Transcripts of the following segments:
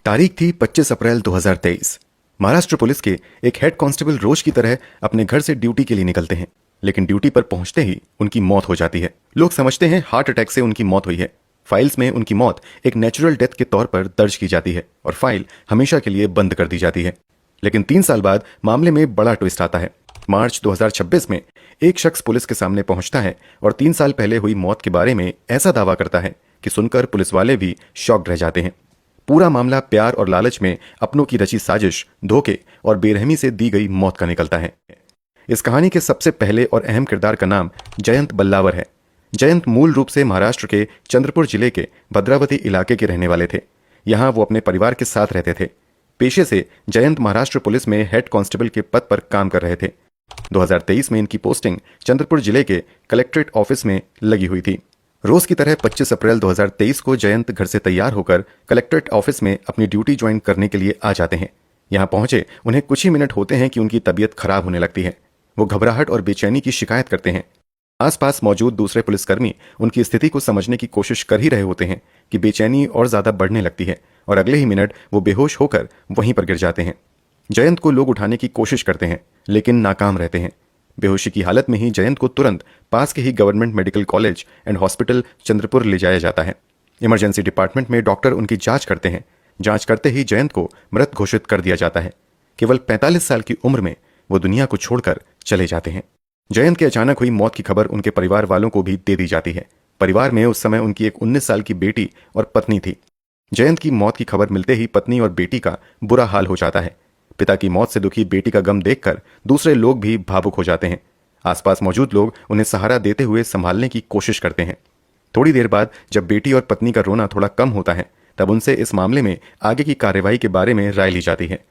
तारीख थी 25 अप्रैल 2023। महाराष्ट्र पुलिस के एक हेड कांस्टेबल रोज की तरह अपने घर से ड्यूटी के लिए निकलते हैं, लेकिन ड्यूटी पर पहुंचते ही उनकी मौत हो जाती है। लोग समझते हैं हार्ट अटैक से उनकी मौत हुई है। फाइल्स में उनकी मौत एक नेचुरल डेथ के तौर पर दर्ज की जाती है और फाइल हमेशा के लिए बंद कर दी जाती है। लेकिन 3 साल बाद मामले में बड़ा ट्विस्ट आता है। मार्च 2026 में एक शख्स पुलिस के सामने पहुंचता है और 3 साल पहले हुई मौत के बारे में ऐसा दावा करता है कि सुनकर पुलिस वाले भी शॉक्ड रह जाते हैं। पूरा मामला प्यार और लालच में अपनों की रची साजिश, धोखे और बेरहमी से दी गई मौत का निकलता है। इस कहानी के सबसे पहले और अहम किरदार का नाम जयंत बल्लावर है। जयंत मूल रूप से महाराष्ट्र के चंद्रपुर जिले के भद्रावती इलाके के रहने वाले थे। यहाँ वो अपने परिवार के साथ रहते थे। पेशे से जयंत महाराष्ट्र पुलिस में हेड कांस्टेबल के पद पर काम कर रहे थे। 2023 में इनकी पोस्टिंग चंद्रपुर जिले के कलेक्ट्रेट ऑफिस में लगी हुई थी। रोज की तरह 25 अप्रैल 2023 को जयंत घर से तैयार होकर कलेक्ट्रेट ऑफिस में अपनी ड्यूटी ज्वाइन करने के लिए आ जाते हैं। यहाँ पहुंचे उन्हें कुछ ही मिनट होते हैं कि उनकी तबीयत खराब होने लगती है। वो घबराहट और बेचैनी की शिकायत करते हैं। आसपास मौजूद दूसरे पुलिसकर्मी उनकी स्थिति को समझने की कोशिश कर ही रहे होते हैं कि बेचैनी और ज्यादा बढ़ने लगती है और अगले ही मिनट वो बेहोश होकर वहीं पर गिर जाते हैं। जयंत को लोग उठाने की कोशिश करते हैं लेकिन नाकाम रहते हैं। बेहोशी की हालत में ही जयंत को तुरंत पास के ही government medical college and hospital Chandrapur ले जाया जाता है। इमरजेंसी डिपार्टमेंट में डॉक्टर उनकी जांच करते हैं। जांच करते ही जयंत को मृत घोषित कर दिया जाता है। केवल 45 साल की उम्र में वो दुनिया को छोड़कर चले जाते हैं। जयंत के अचानक हुई मौत की खबर उनके परिवार वालों को भी दे दी जाती है। परिवार में उस समय उनकी एक 19 साल की बेटी और पत्नी थी। जयंत की मौत की खबर मिलते ही पत्नी और बेटी का बुरा हाल हो जाता है। पिता की मौत से दुखी बेटी का गम देखकर दूसरे लोग भी भावुक हो जाते हैं। आसपास मौजूद लोग उन्हें सहारा देते हुए संभालने की कोशिश करते हैं। थोड़ी देर बाद जब बेटी और पत्नी का रोना थोड़ा कम होता है तब उनसे इस मामले में आगे की कार्यवाही के बारे में राय ली जाती है।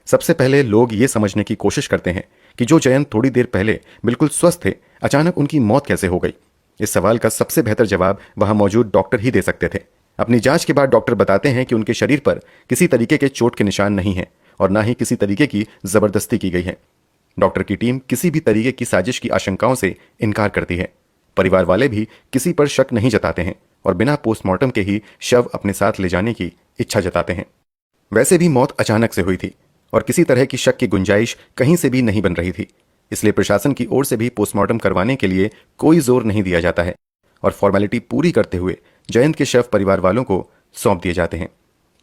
सबसे पहले लोग ये समझने की कोशिश करते हैं कि जो जयंत थोड़ी देर पहले बिल्कुल स्वस्थ थे, अचानक उनकी मौत कैसे हो गई। इस सवाल का सबसे बेहतर जवाब वहां मौजूद डॉक्टर ही दे सकते थे। अपनी जांच के बाद डॉक्टर बताते हैं कि उनके शरीर पर किसी तरीके के चोट के निशान नहीं है और ना ही किसी तरीके की जबरदस्ती की गई है। डॉक्टर की टीम किसी भी तरीके की साजिश की आशंकाओं से इनकार करती है। परिवार वाले भी किसी पर शक नहीं जताते हैं और बिना पोस्टमार्टम के ही शव अपने साथ ले जाने की इच्छा जताते हैं। वैसे भी मौत अचानक से हुई थी और किसी तरह की शक की गुंजाइश कहीं से भी नहीं बन रही थी, इसलिए प्रशासन की ओर से भी पोस्टमार्टम करवाने के लिए कोई जोर नहीं दिया जाता है और फॉर्मेलिटी पूरी करते हुए जयंत के शव परिवार वालों को सौंप दिए जाते हैं।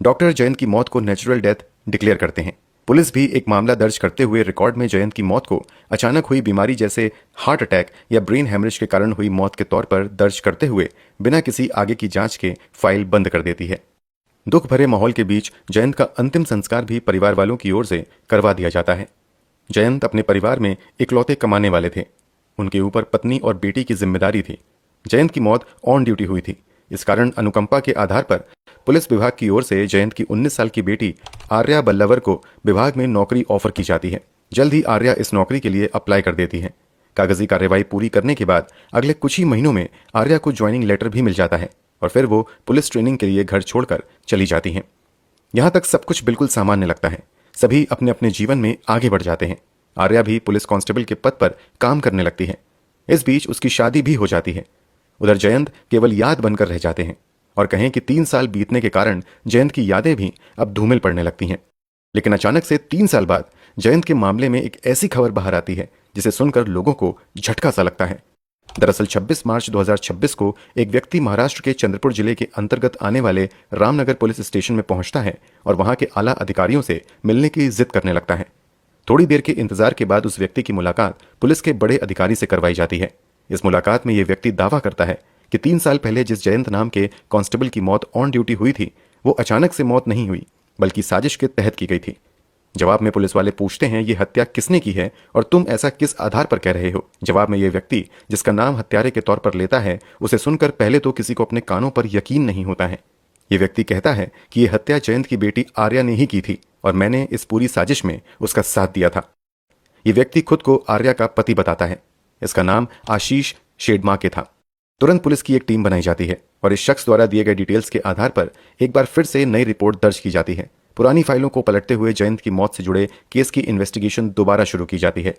डॉक्टर जयंत की मौत को नेचुरल डेथ डिक्लेयर करते हैं। पुलिस भी एक मामला दर्ज करते हुए रिकॉर्ड में जयंत की मौत को अचानक हुई बीमारी जैसे हार्ट अटैक या ब्रेन हेमरेज के कारण हुई मौत के तौर पर दर्ज करते हुए बिना किसी आगे की जांच के फाइल बंद कर देती है। दुख भरे माहौल के बीच जयंत का अंतिम संस्कार भी परिवार वालों की ओर से करवा दिया जाता है। जयंत अपने परिवार में इकलौते कमाने वाले थे। उनके ऊपर पत्नी और बेटी की जिम्मेदारी थी। जयंत की मौत ऑन ड्यूटी हुई थी। इस कारण अनुकंपा के आधार पर पुलिस विभाग की ओर से जयंत की 19 साल की बेटी आर्या बल्लावर को विभाग में नौकरी ऑफर की जाती है। जल्द ही आर्या इस नौकरी के लिए अप्लाई कर देती है। कागजी कार्यवाही पूरी करने के बाद अगले कुछ ही महीनों में आर्या को ज्वाइनिंग लेटर भी मिल जाता है और फिर वो पुलिस ट्रेनिंग के लिए घर छोड़कर चली जाती हैं। यहाँ तक सब कुछ बिल्कुल सामान्य लगता है। सभी अपने अपने जीवन में आगे बढ़ जाते हैं। आर्या भी पुलिस कांस्टेबल के पद पर काम करने लगती है। इस बीच उसकी शादी भी हो जाती है। उधर जयंत केवल याद बनकर रह जाते हैं और कहें कि 3 साल बीतने के कारण जयंत की यादें भी अब धूमिल पड़ने लगती हैं। लेकिन अचानक से 3 साल बाद जयंत के मामले में एक ऐसी खबर बाहर आती है जिसे सुनकर लोगों को झटका सा लगता है। दरअसल 26 मार्च 2026 को एक व्यक्ति महाराष्ट्र के चंद्रपुर जिले के अंतर्गत आने वाले रामनगर पुलिस स्टेशन में पहुंचता है और वहां के आला अधिकारियों से मिलने की जिद करने लगता है। थोड़ी देर के इंतजार के बाद उस व्यक्ति की मुलाकात पुलिस के बड़े अधिकारी से करवाई जाती है। इस मुलाकात में यह व्यक्ति दावा करता है कि 3 साल पहले जिस जयंत नाम के कांस्टेबल की मौत ऑन ड्यूटी हुई थी, वो अचानक से मौत नहीं हुई बल्कि साजिश के तहत की गई थी। जवाब में पुलिस वाले पूछते हैं ये हत्या किसने की है और तुम ऐसा किस आधार पर कह रहे हो। जवाब में यह व्यक्ति जिसका नाम हत्यारे के तौर पर लेता है, उसे सुनकर पहले तो किसी को अपने कानों पर यकीन नहीं होता है। ये व्यक्ति कहता है कि यह हत्या जयंत की बेटी आर्या ने ही की थी और मैंने इस पूरी साजिश में उसका साथ दिया था। ये व्यक्ति खुद को आर्या का पति बताता है। इसका नाम आशीष शेडमाके था। तुरंत पुलिस की एक टीम बनाई जाती है और इस शख्स द्वारा दिए गए डिटेल्स के आधार पर एक बार फिर से नई रिपोर्ट दर्ज की जाती है। पुरानी फाइलों को पलटते हुए जयंत की मौत से जुड़े केस की इन्वेस्टिगेशन दोबारा शुरू की जाती है।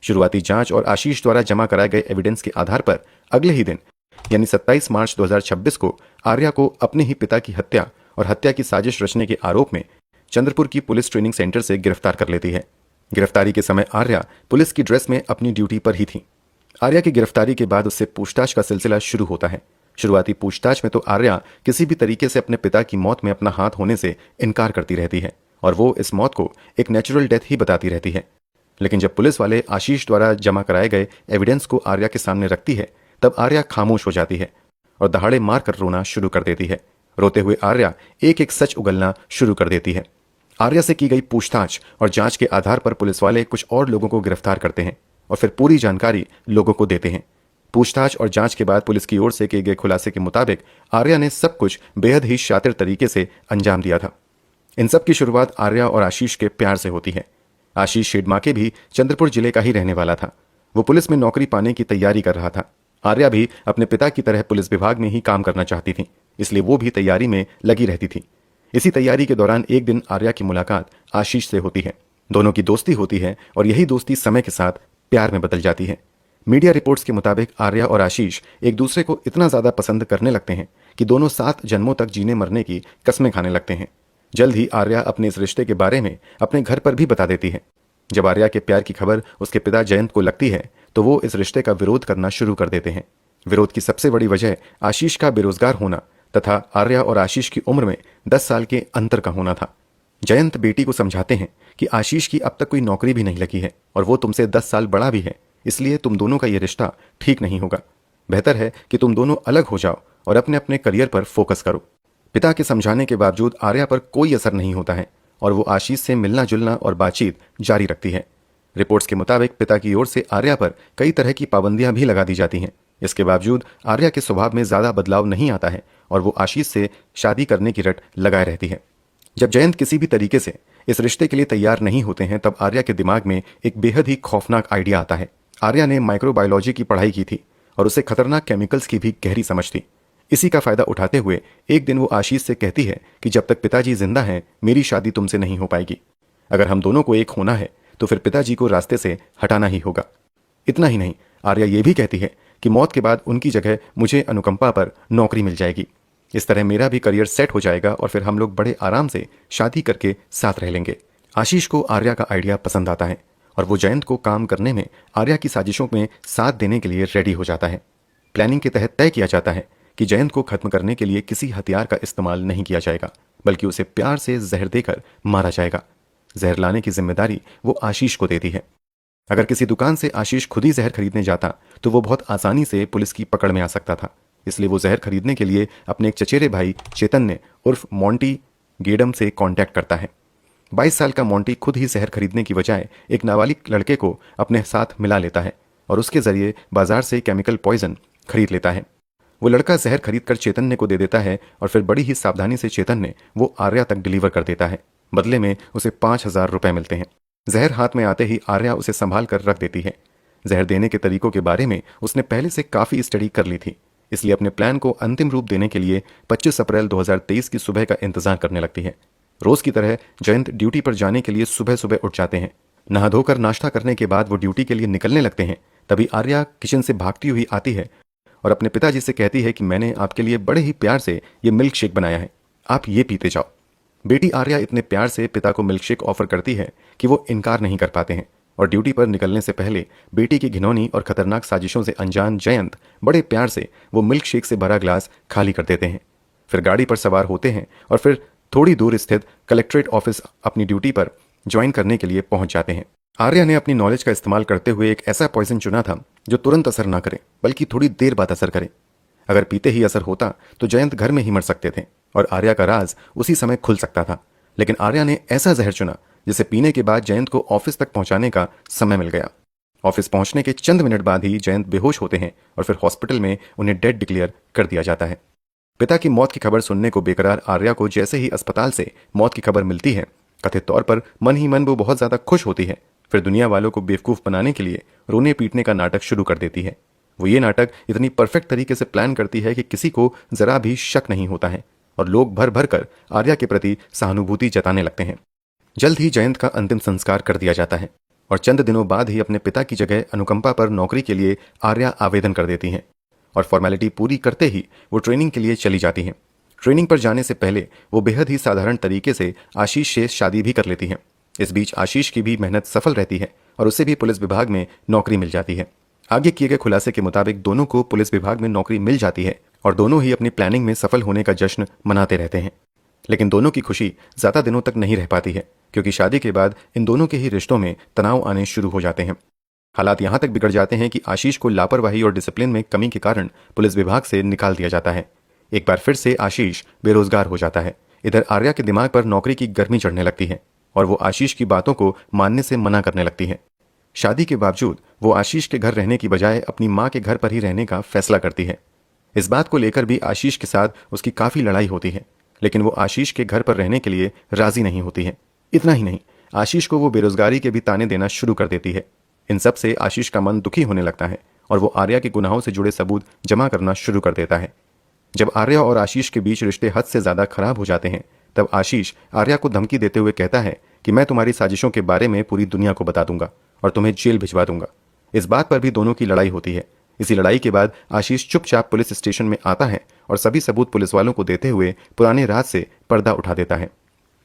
शुरुआती जांच और आशीष द्वारा जमा कराए गए एविडेंस के आधार पर अगले ही दिन यानी 27 मार्च 2026 को आर्या को अपने ही पिता की हत्या और हत्या की साजिश रचने के आरोप में चंद्रपुर की पुलिस ट्रेनिंग सेंटर से गिरफ्तार कर लेती है। गिरफ्तारी के समय आर्या पुलिस की ड्रेस में अपनी ड्यूटी पर ही थी। आर्या की गिरफ्तारी के बाद उससे पूछताछ का सिलसिला शुरू होता है। शुरुआती पूछताछ में तो आर्या किसी भी तरीके से अपने पिता की मौत में अपना हाथ होने से इनकार करती रहती है और वो इस मौत को एक नेचुरल डेथ ही बताती रहती है। लेकिन जब पुलिस वाले आशीष द्वारा जमा कराए गए एविडेंस को आर्या के सामने रखती है तब आर्या खामोश हो जाती है और दहाड़े मारकर रोना शुरू कर देती है। रोते हुए आर्या एक एक सच उगलना शुरू कर देती है। आर्या से की गई पूछताछ और जांच के आधार पर पुलिस वाले कुछ और लोगों को गिरफ्तार करते हैं और फिर पूरी जानकारी लोगों को देते हैं। पूछताछ और जांच के बाद पुलिस की ओर से किए गए खुलासे के मुताबिक आर्या ने सब कुछ बेहद ही शातिर तरीके से अंजाम दिया था। इन सब की शुरुआत आर्या और आशीष के प्यार से होती है। आशीष शेडमाके भी चंद्रपुर जिले का ही रहने वाला था। वो पुलिस में नौकरी पाने की तैयारी कर रहा था। आर्या भी अपने पिता की तरह पुलिस विभाग में ही काम करना चाहती थी, इसलिए वो भी तैयारी में लगी रहती थी। इसी तैयारी के दौरान एक दिन आर्या की मुलाकात आशीष से होती है। दोनों की दोस्ती होती है और यही दोस्ती समय के साथ प्यार में बदल जाती है। मीडिया रिपोर्ट्स के मुताबिक आर्या और आशीष एक दूसरे को इतना ज्यादा पसंद करने लगते हैं कि दोनों 7 जन्मों तक जीने मरने की कस्में खाने लगते हैं। जल्द ही आर्या अपने इस रिश्ते के बारे में अपने घर पर भी बता देती है। जब आर्या के प्यार की खबर उसके पिता जयंत को लगती है तो वो इस रिश्ते का विरोध करना शुरू कर देते हैं। विरोध की सबसे बड़ी वजह आशीष का बेरोजगार होना तथा आर्या और आशीष की उम्र में 10 साल के अंतर का होना था। जयंत बेटी को समझाते हैं कि आशीष की अब तक कोई नौकरी भी नहीं लगी है और वो तुमसे 10 साल बड़ा भी है, इसलिए तुम दोनों का ये रिश्ता ठीक नहीं होगा। बेहतर है कि तुम दोनों अलग हो जाओ और अपने अपने करियर पर फोकस करो। पिता के समझाने के बावजूद आर्या पर कोई असर नहीं होता है और वो आशीष से मिलना जुलना और बातचीत जारी रखती है। रिपोर्ट्स के मुताबिक पिता की ओर से आर्या पर कई तरह की पाबंदियां भी लगा दी जाती हैं। इसके बावजूद आर्या के स्वभाव में ज्यादा बदलाव नहीं आता है और वो आशीष से शादी करने की रट लगाए रहती है। जब जयंत किसी भी तरीके से इस रिश्ते के लिए तैयार नहीं होते हैं तब आर्या के दिमाग में एक बेहद ही खौफनाक आइडिया आता है। आर्या ने माइक्रोबायोलॉजी की पढ़ाई की थी और उसे खतरनाक केमिकल्स की भी गहरी समझ थी। इसी का फायदा उठाते हुए एक दिन वो आशीष से कहती है कि जब तक पिताजी जिंदा हैं मेरी शादी तुमसे नहीं हो पाएगी। अगर हम दोनों को एक होना है तो फिर पिताजी को रास्ते से हटाना ही होगा। इतना ही नहीं, आर्या ये भी कहती है कि मौत के बाद उनकी जगह मुझे अनुकंपा पर नौकरी मिल जाएगी। इस तरह मेरा भी करियर सेट हो जाएगा और फिर हम लोग बड़े आराम से शादी करके साथ रह लेंगे। आशीष को आर्या का आइडिया पसंद आता है और वो जयंत को काम करने में आर्या की साजिशों में साथ देने के लिए रेडी हो जाता है। प्लानिंग के तहत तय किया जाता है कि जयंत को खत्म करने के लिए किसी हथियार का इस्तेमाल नहीं किया जाएगा, बल्कि उसे प्यार से जहर देकर मारा जाएगा। जहर लाने की जिम्मेदारी वो आशीष को देती है। अगर किसी दुकान से आशीष खुद ही जहर खरीदने जाता तो वो बहुत आसानी से पुलिस की पकड़ में आ सकता था। इसलिए वो जहर खरीदने के लिए अपने एक चचेरे भाई चेतन्य उर्फ मोंटी गेडम से कांटेक्ट करता है। 22 साल का मोंटी खुद ही जहर खरीदने की बजाय एक नाबालिग लड़के को अपने साथ मिला लेता है और उसके जरिए बाजार से केमिकल पॉइजन खरीद लेता है। वो लड़का जहर खरीदकर चैतन्य को दे देता है और फिर बड़ी ही सावधानी से चैतन्य वो आर्या तक डिलीवर कर देता है। बदले में उसे 5000 रुपए मिलते हैं। जहर हाथ में आते ही आर्या उसे संभाल कर रख देती है। जहर देने के तरीकों के बारे में उसने पहले से काफी स्टडी कर ली थी, इसलिए अपने प्लान को अंतिम रूप देने के लिए 25 अप्रैल 2023 की सुबह का इंतजार करने लगती है। रोज की तरह जयंत ड्यूटी पर जाने के लिए सुबह सुबह उठ जाते हैं। नहा धोकर नाश्ता करने के बाद वो ड्यूटी के लिए निकलने लगते हैं। तभी आर्या किचन से भागती हुई आती है और अपने पिताजी से कहती है कि मैंने आपके लिए बड़े ही प्यार से ये मिल्क शेक बनाया है, आप ये पीते जाओ। बेटी आर्या इतने प्यार से पिता को मिल्क शेक ऑफर करती है कि वो इनकार नहीं कर पाते हैं और ड्यूटी पर निकलने से पहले बेटी की घिनौनी और खतरनाक साजिशों से अनजान जयंत बड़े प्यार से वो मिल्क शेक से भरा ग्लास खाली कर देते हैं। फिर गाड़ी पर सवार होते हैं और फिर थोड़ी दूर स्थित कलेक्ट्रेट ऑफिस अपनी ड्यूटी पर ज्वाइन करने के लिए पहुंच जाते हैं। आर्या ने अपनी नॉलेज का इस्तेमाल करते हुए एक ऐसा पॉइजन चुना था जो तुरंत असर ना करे बल्कि थोड़ी देर बाद असर करे। अगर पीते ही असर होता तो जयंत घर में ही मर सकते थे और आर्या का राज उसी समय खुल सकता था। लेकिन आर्या ने ऐसा जहर चुना जिसे पीने के बाद जयंत को ऑफिस तक पहुंचाने का समय मिल गया। ऑफिस पहुंचने के चंद मिनट बाद ही जयंत बेहोश होते हैं और फिर हॉस्पिटल में उन्हें डेड डिक्लेयर कर दिया जाता है। पिता की मौत की खबर सुनने को बेकरार आर्या को जैसे ही अस्पताल से मौत की खबर मिलती है, कथित तौर पर मन ही मन वो बहुत ज्यादा खुश होती है। फिर दुनिया वालों को बेवकूफ बनाने के लिए रोने पीटने का नाटक शुरू कर देती है। वो ये नाटक इतनी परफेक्ट तरीके से प्लान करती है कि किसी को जरा भी शक नहीं होता है और लोग भर भर कर आर्या के प्रति सहानुभूति जताने लगते हैं। जल्द ही जयंत का अंतिम संस्कार कर दिया जाता है और चंद दिनों बाद ही अपने पिता की जगह अनुकंपा पर नौकरी के लिए आर्या आवेदन कर देती हैं और फॉर्मेलिटी पूरी करते ही वो ट्रेनिंग के लिए चली जाती हैं। ट्रेनिंग पर जाने से पहले वो बेहद ही साधारण तरीके से आशीष से शादी भी कर लेती हैं। इस बीच आशीष की भी मेहनत सफल रहती है और उसे भी पुलिस विभाग में नौकरी मिल जाती है। आगे किए गए खुलासे के मुताबिक दोनों को पुलिस विभाग में नौकरी मिल जाती है और दोनों ही अपनी प्लानिंग में सफल होने का जश्न मनाते रहते हैं। लेकिन दोनों की खुशी ज़्यादा दिनों तक नहीं रह पाती है, क्योंकि शादी के बाद इन दोनों के ही रिश्तों में तनाव आने शुरू हो जाते हैं। हालात यहाँ तक बिगड़ जाते हैं कि आशीष को लापरवाही और डिसिप्लिन में कमी के कारण पुलिस विभाग से निकाल दिया जाता है। एक बार फिर से आशीष बेरोजगार हो जाता है। इधर आर्या के दिमाग पर नौकरी की गर्मी चढ़ने लगती है और वो आशीष की बातों को मानने से मना करने लगती है। शादी के बावजूद वो आशीष के घर रहने की बजाय अपनी माँ के घर पर ही रहने का फैसला करती है। इस बात को लेकर भी आशीष के साथ उसकी काफ़ी लड़ाई होती है, लेकिन वो आशीष के घर पर रहने के लिए राजी नहीं होती है। इतना ही नहीं, आशीष को वो बेरोजगारी के भी ताने देना शुरू कर देती है। इन सब से आशीष का मन दुखी होने लगता है और वो आर्या के गुनाहों से जुड़े सबूत जमा करना शुरू कर देता है। जब आर्या और आशीष के बीच रिश्ते हद से ज़्यादा खराब हो जाते हैं, तब आशीष आर्या को धमकी देते हुए कहता है कि मैं तुम्हारी साजिशों के बारे में पूरी दुनिया को बता दूंगा और तुम्हें जेल भिजवा दूंगा। इस बात पर भी दोनों की लड़ाई होती है। इसी लड़ाई के बाद आशीष चुपचाप पुलिस स्टेशन में आता है और सभी सबूत पुलिस वालों को देते हुए पुराने राज से पर्दा उठा देता है।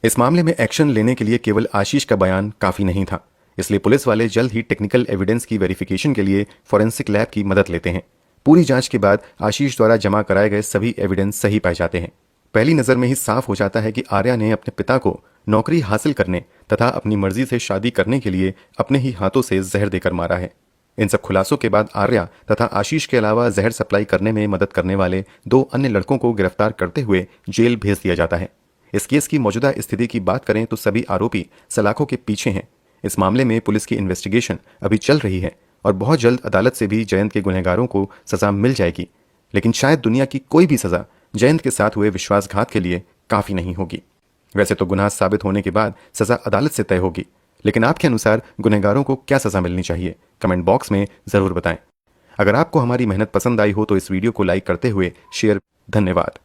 इस मामले में एक्शन लेने के लिए केवल आशीष का बयान काफ़ी नहीं था, इसलिए पुलिस वाले जल्द ही टेक्निकल एविडेंस की वेरिफिकेशन के लिए फॉरेंसिक लैब की मदद लेते हैं। पूरी जांच के बाद आशीष द्वारा जमा कराए गए सभी एविडेंस सही पाए जाते हैं। पहली नज़र में ही साफ हो जाता है कि आर्या ने अपने पिता को नौकरी हासिल करने तथा अपनी मर्जी से शादी करने के लिए अपने ही हाथों से जहर देकर मारा है। इन सब खुलासों के बाद आर्या तथा आशीष के अलावा जहर सप्लाई करने में मदद करने वाले 2 अन्य लड़कों को गिरफ्तार करते हुए जेल भेज दिया जाता है। इस केस की मौजूदा स्थिति की बात करें तो सभी आरोपी सलाखों के पीछे हैं। इस मामले में पुलिस की इन्वेस्टिगेशन अभी चल रही है और बहुत जल्द अदालत से भी जयंत के गुनहगारों को सजा मिल जाएगी। लेकिन शायद दुनिया की कोई भी सजा जयंत के साथ हुए विश्वासघात के लिए काफ़ी नहीं होगी। वैसे तो गुनाह साबित होने के बाद सजा अदालत से तय होगी, लेकिन आपके अनुसार गुनहगारों को क्या सजा मिलनी चाहिए, कमेंट बॉक्स में ज़रूर बताएं। अगर आपको हमारी मेहनत पसंद आई हो तो इस वीडियो को लाइक करते हुए शेयर। धन्यवाद।